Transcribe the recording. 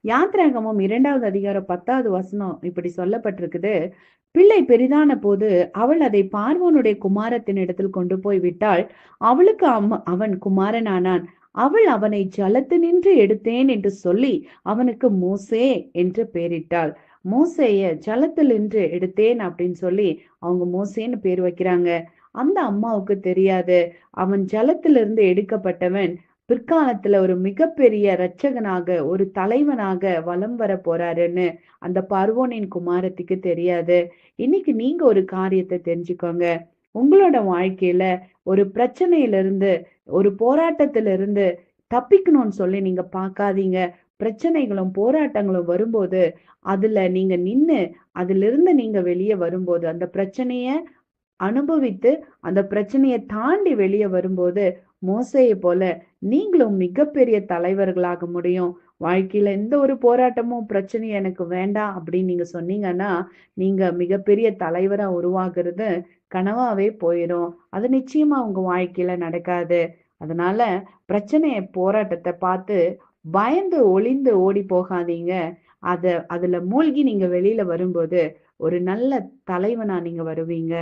யாத்திராகமம் 2வது அதிகாரம் 10வது வசனம் இப்படி சொல்லப்பட்டிருக்குது. பிள்ளை பெரிதான போது அவள் அதை பார்வோனுடைய குமாரத்தின் இடத்தில் கொண்டு போய் விட்டாள். அவளுக்கு அவன் குமாரனானான். அவள் அவனை ஜலத்தினின்று எடுத்தேன் என்று சொல்லி அவனுக்கு மோசே என்று பெயரிட்டாள். மோசேய ஜலத்திலின்று எடுத்தேன் அப்படின்னு சொல்லி அவங்க மோசேன்னு பேர் வைக்கிறாங்க. அந்த அம்மாவுக்கு தெரியாது அவன் ஜலத்திலிருந்து எடுக்கப்பட்டவன் பிற்காலத்துல ஒரு மிகப்பெரிய இரட்சகனாக, ஒரு தலைவனாக வலம் வர போறாருன்னு அந்த பார்வோனின் குமாரத்திக்கு தெரியாது. இன்னைக்கு நீங்க ஒரு காரியத்தை தெரிஞ்சுக்கோங்க. உங்களோட வாழ்க்கையில ஒரு பிரச்சனையிலிருந்து, ஒரு போராட்டத்திலிருந்து தப்பிக்கணும்னு சொல்லி நீங்க பார்க்காதீங்க. பிரச்சனைகளும் போராட்டங்களும் வரும்போது அதுல நீங்க நின்னு அதிலிருந்து நீங்க வெளியே வரும்போது, அந்த பிரச்சனைய அனுபவித்து அந்த பிரச்சனையை தாண்டி வெளியே வரும்போது மோசேயை போல நீங்களும் மிகப்பெரிய தலைவர்களாக முடியும். வாழ்க்கையில எந்த ஒரு போராட்டமும் பிரச்சனையும் எனக்கு வேண்டாம் அப்படின்னு நீங்க சொன்னீங்கன்னா நீங்க மிகப்பெரிய தலைவரா உருவாகிறது கனவாவே போயிடும். அது நிச்சயமா உங்க வாழ்க்கையில நடக்காது. அதனால பிரச்சனைய போராட்டத்தை பார்த்து பயந்து ஒளிந்து ஓடி போகாதீங்க. அதுல மூழ்கி நீங்க வெளியில வரும்போது ஒரு நல்ல தலைவனா நீங்க வருவீங்க.